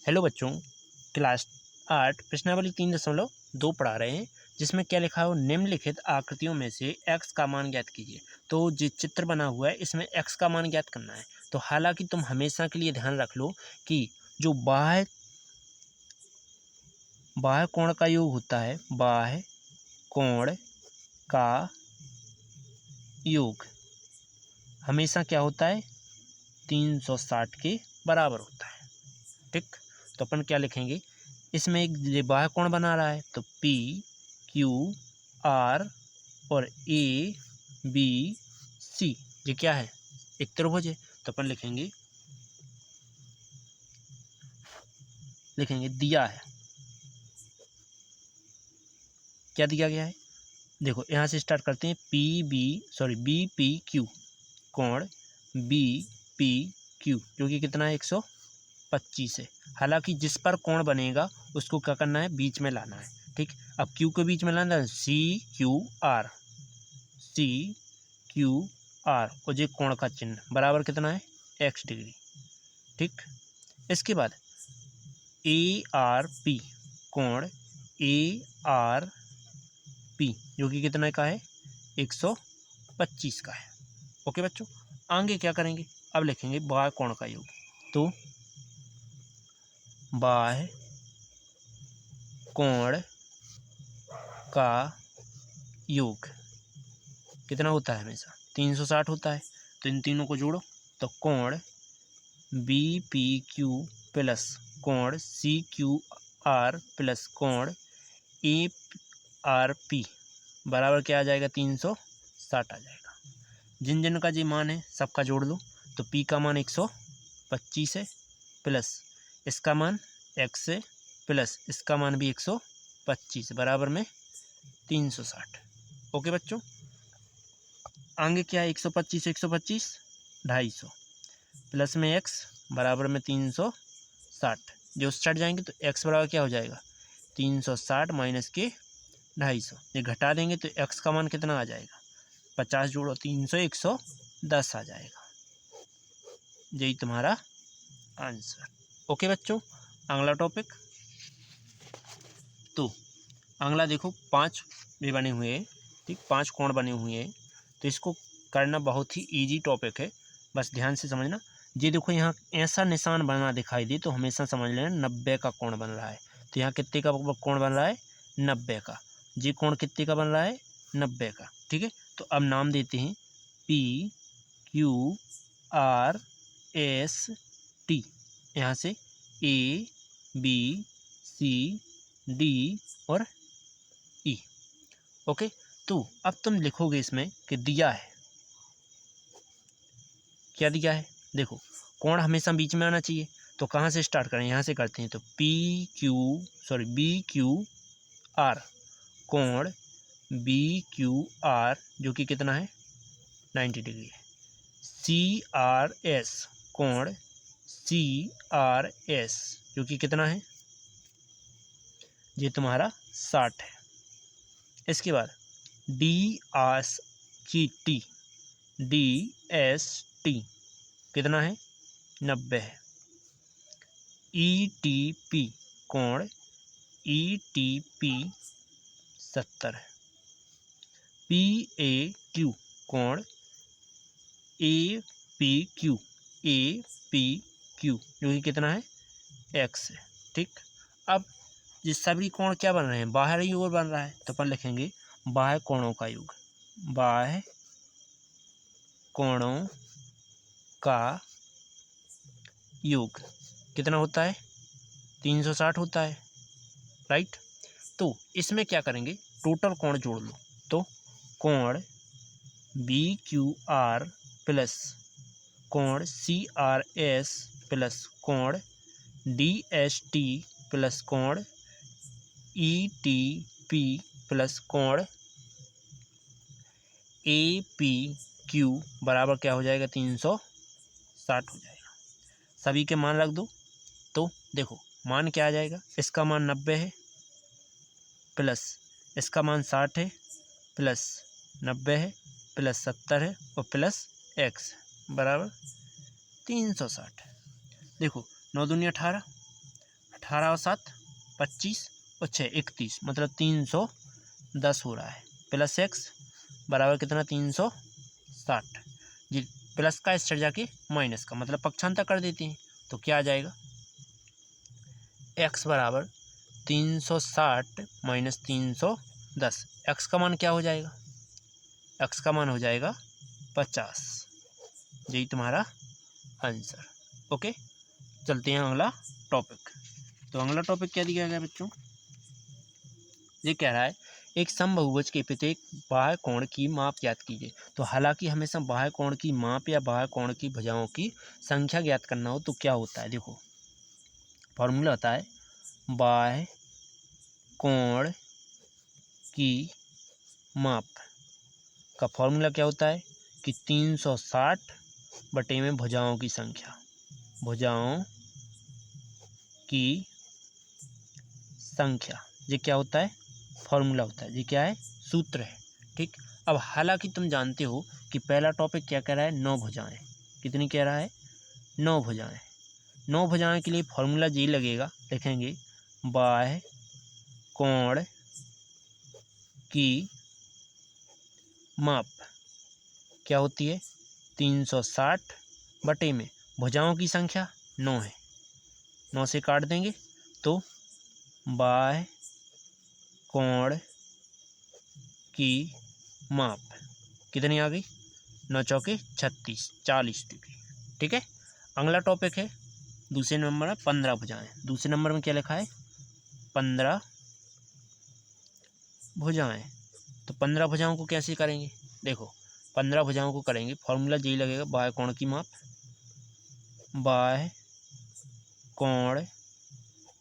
Hello बच्चों, class 8 प्रश्नावली 3.2 पढ़ा रहे हैं, जिसमें क्या लिखा हो, निम्नलिखित आकृतियों में से x का मान ज्ञात कीजिए। तो जो चित्र बना हुआ है इसमें x का मान ज्ञात करना है। तो हालांकि तुम हमेशा के लिए ध्यान रख लो कि जो बाह्य कोण का योग होता है, बाह्य कोण का योग हमेशा क्या होता है, 360 के बराबर होता है। ठीक, तो अपन क्या लिखेंगे, इसमें एक ये बाह्य कोण बना रहा है तो P Q R और A B C ये क्या है, एक त्रिभुज है। तो अपन लिखेंगे दिया है, क्या दिया गया है। देखो यहाँ से स्टार्ट करते हैं, B P Q कोण B P Q जो कि कितना है, 125 है। हालांकि जिस पर कोण बनेगा उसको क्या करना है, बीच में लाना है। ठीक, अब Q को बीच में लाना है, C Q R और ये कोण का चिन्ह बराबर कितना है, x डिग्री। ठीक, इसके बाद ARP कोण ARP जो कि कितना का है, 125 का है। ओके बच्चों, आगे क्या करेंगे, अब लिखेंगे बाह्य कोण का योग। तो बाह्य कोण का योग कितना होता है, हमेशा 360 होता है। तो इन तीनों को जोड़ो, तो कोण BPQ प्लस कोण CQR प्लस कोण ARP बराबर क्या आ जाएगा, 360 आ जाएगा। जिन जिन का जी मान है सबका जोड़ लो। तो P का मान 125 है, प्लस इसका मान x है, प्लस इसका मान भी 125 बराबर में 360। ओके बच्चों, आगे क्या है, 125 250 प्लस में x बराबर में 360। जो सट जाएंगे तो x बराबर क्या हो जाएगा, 360 माइनस के 250। ये घटा देंगे तो x का मान कितना आ जाएगा, 50 जोड़ो 300 110 आ जाएगा। यही तुम्हारा आंसर। ओके बच्चों, अगला टॉपिक। तो अगला देखो, 5 भी बने हुए हैं। ठीक, 5 कोण बने हुए हैं, तो इसको करना बहुत ही इजी टॉपिक है, बस ध्यान से समझना। ये देखो यहाँ ऐसा निशान बना दिखाई दे तो हमेशा समझ लेना 90 का कोण बन रहा है। तो यहाँ कितने का कोण बन रहा है, 90 का। ये कोण कितने का बन रहा है, 90 का। ठीक है, तो अब नाम देते हैं PQRST। यहाँ से ABCD और E। ओके, तो अब तुम लिखोगे इसमें कि दिया है, क्या दिया है। देखो कोण हमेशा बीच में आना चाहिए, तो कहाँ से स्टार्ट करें, यहाँ से करते हैं। तो BQR कोण BQR जो कि कितना है, 90 डिग्री है। CRS कोण CRS जो कि कितना है, ये तुम्हारा 60 है। इसके बाद DST कितना है, 90 है। ETP कोण ETP 70 है। PAQ कोण APQ जो कि कितना है, x है। ठीक, अब ये सभी कोण क्या बन रहे हैं, बाहरी ओर बन रहा है, तो अपन लिखेंगे बाह्य कोणों का योग। बाह्य कोणों का योग कितना होता है, 360 होता है, राइट। तो इसमें क्या करेंगे, टोटल कोण जोड़ लो। तो कोण BQR प्लस कोण CRS प्लस कोण DST प्लस कोण ETP प्लस कोण APQ बराबर क्या हो जाएगा, 360 हो जाएगा। सभी के मान रख दो। तो देखो मान क्या आ जाएगा, इसका मान 90 है, प्लस इसका मान 60 है, प्लस 90 है, प्लस 70 है और प्लस x बराबर 360। देखो 9 दूनी 18, 18 और 7 25 और 6 31, मतलब 310 हो रहा है। प्लस एक्स बराबर कितना 360 जी, प्लस का इस जाके माइनस का, मतलब पक्षांतर कर देते हैं तो क्या आ जाएगा, एक्स बराबर 360 माइनस 310। एक्स का मान क्या हो जाएगा, एक्स का मान हो जाएगा 50। यही तुम्हारा आंसर। ओके, चलते हैं अगला टॉपिक। तो अगला टॉपिक क्या दिया गया बच्चों, ये कह रहा है एक समबहुभुज के प्रत्येक बाह्य कोण की माप ज्ञात कीजिए। तो हालांकि हमेशा बाह्य कोण की माप या बाह्य कोण की भुजाओं की संख्या ज्ञात करना हो तो क्या होता है, देखो फॉर्मूला होता है बाह्य कोण की माप का फॉर्मूला क्या होता है कि 360 बटे में भुजाओं की संख्या, भुजाओं की संख्या, ये क्या होता है फॉर्मूला होता है, ये क्या है सूत्र है। ठीक, अब हालांकि तुम जानते हो कि पहला टॉपिक क्या कह रहा है, 9 भुजाएं। कितनी कह रहा है, 9 भुजाएं। 9 भुजाएं के लिए फॉर्मूला ये लगेगा, लिखेंगे बाह्य कोण की माप क्या होती है 360 बटे में भुजाओं की संख्या 9 है, 9 से काट देंगे तो बाह्य कोण की माप कितनी आ गई, 9 चौके 36, 40 डिग्री। ठीक है, अगला टॉपिक है दूसरे नंबर में 15 भुजाएं। दूसरे नंबर में क्या लिखा है 15 भुजाएं। तो 15 भुजाओं को कैसे करेंगे, देखो 15 भुजाओं को करेंगे फॉर्मूला यही लगेगा बाह्य कोण की माप, बाह्य कोण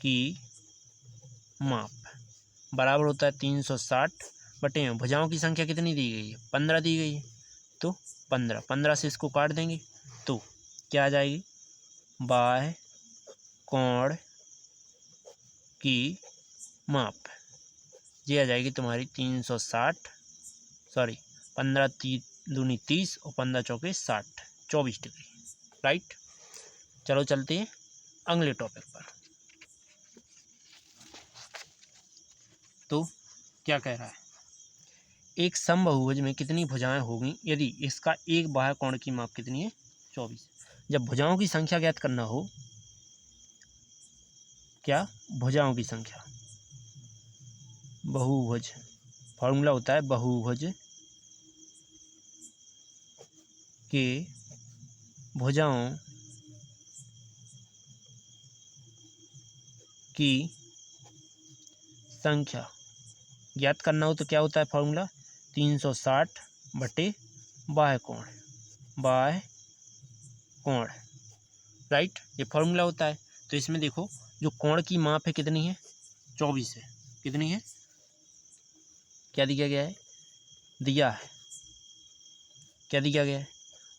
की माप बराबर होता है 360 बटे में भुजाओं की संख्या कितनी दी गई है 15 दी गई है, तो 15 से इसको काट देंगे तो क्या आ जाएगी, बाह्य कोण की माप ये आ जाएगी तुम्हारी 360, सॉरी 15 दूनी 30 और 15 चौके 60, 24 डिग्री। राइट, चलो चलते हैं अगले टॉपिक पर। तो क्या कह रहा है, एक समबहुभुज में कितनी भुजाएं होंगी यदि इसका एक बाह्य कोण की माप कितनी है 24। जब भुजाओं की संख्या ज्ञात करना हो, क्या भुजाओं की संख्या, बहुभुज फॉर्मूला होता है बहुभुज के भुजाओं की संख्या ज्ञात करना हो तो क्या होता है फॉर्मूला 360 बटे बाह्य कोण, बाह्य कोण। राइट, ये फॉर्मूला होता है। तो इसमें देखो जो कोण की माप है कितनी है 24 है, कितनी है, क्या दिया गया है, दिया है, क्या दिया गया है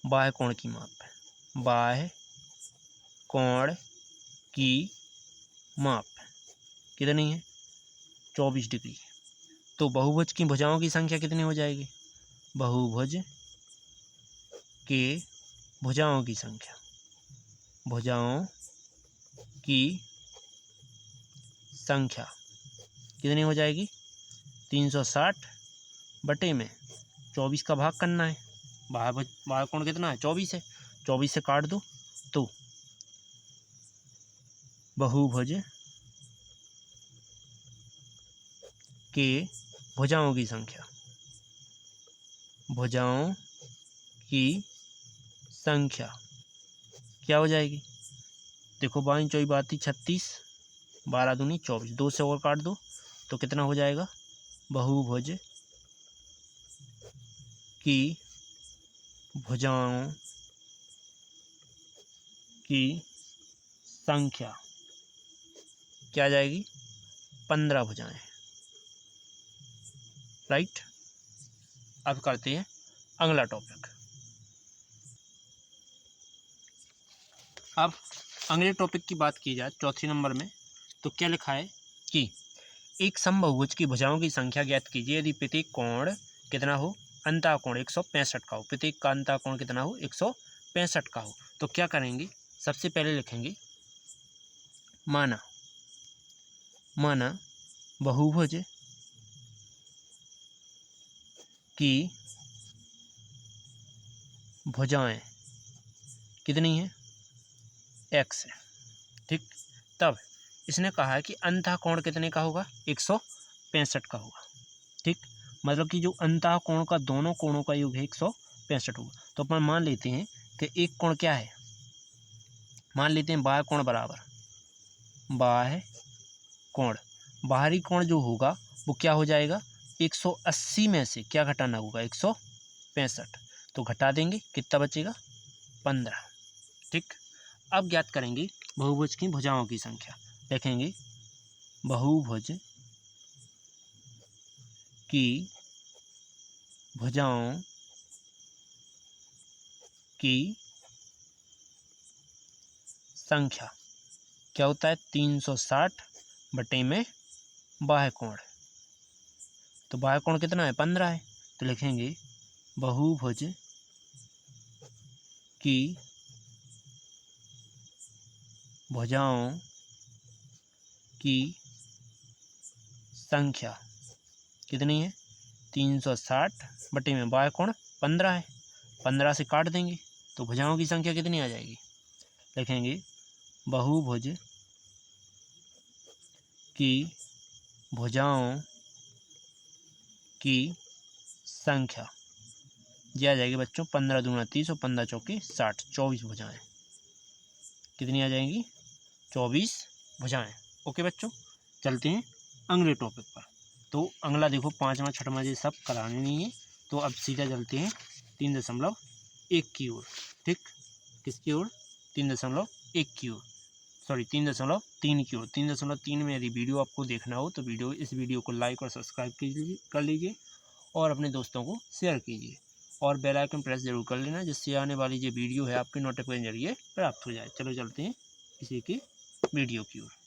बाह्य कोण की माप है, बाह्य कोण की माप कितनी है 24 डिग्री। तो बहुभुज की भुजाओं की संख्या कितनी हो जाएगी, बहुभुज के भुजाओं की संख्या, भुजाओं की संख्या कितनी हो जाएगी 360 बटे में 24 का भाग करना है, बाह्य कोण कितना है 24 है, 24 से काट दो तो बहुभुज के भुजाओं की संख्या, भुजाओं की संख्या क्या हो जाएगी, देखो 22 24 बाती 36, 12 दूनी 24, 2 से और काट दो तो कितना हो जाएगा, बहुभुज की भुजाओं की संख्या क्या आ जाएगी 15 भुजाएं। राइट, अब करते हैं अगला टॉपिक। अब अगले टॉपिक की बात की जाए चौथे नंबर में, तो क्या लिखा है कि एक समबहुभुज की भुजाओं की संख्या ज्ञात कीजिए यदि प्रत्येक कोण कितना हो, अंतःकोण 165 का हो, प्रत्येक का अंतःकोण कितना हो 165 का हो। तो क्या करेंगे, सबसे पहले लिखेंगे माना माना बहुभुज की भुजाएं कितनी हैं, x है। ठीक, तब इसने कहा है कि अंतः कोण कितने का होगा, 165 का होगा। ठीक, मतलब कि जो अंतः कोण का दोनों कोणों का योग है 165 होगा। तो अपन मान लेते हैं कि एक कोण क्या है, मान लेते हैं बाह्य कोण बराबर बाह्य कोण, बाहरी कोण जो होगा वो क्या हो जाएगा, 180 में से क्या घटाना होगा, 165, तो घटा देंगे, कितना बचेगा, 15। ठीक, अब ज्ञात करेंगे बहुभुज की भुजाओं की संख्या। देखेंगे बहुभुज की भुजाओं की संख्या क्या होता है, 360 बटे में बाह्य कोण, तो बाह्य कोण कितना है, 15 है। तो लिखेंगे बहुभुज की भुजाओं की संख्या कितनी है, 360 बटे में बाह्य कोण 15 है, 15 से काट देंगे तो भुजाओं की संख्या कितनी आ जाएगी, लिखेंगे बहुभुज की भुजाओं की संख्या ये आ जाएगी बच्चों 15 दूना 30 और 15 चौके 60, 24 भुजाएं कितनी आ जाएंगी, 24 भुजाएं। ओके बच्चों, चलते हैं अगले टॉपिक पर। तो अगला देखो 5वां 6वां ये सब कराने नहीं है, तो अब सीधा चलते हैं 3.1 की ओर। ठीक, किसकी ओर, 3.1 की ओर, सॉरी 3.3 की ओर। 3.3 में यदि वीडियो आपको देखना हो तो इस वीडियो को लाइक और सब्सक्राइब कर लीजिए और अपने दोस्तों को शेयर कीजिए और बेल आइकन प्रेस जरूर कर लेना, जिससे आने वाली जो वीडियो है आपके नोटिफिकेशन जरिए प्राप्त हो जाए। चलो चलते हैं इसी की वीडियो की ओर।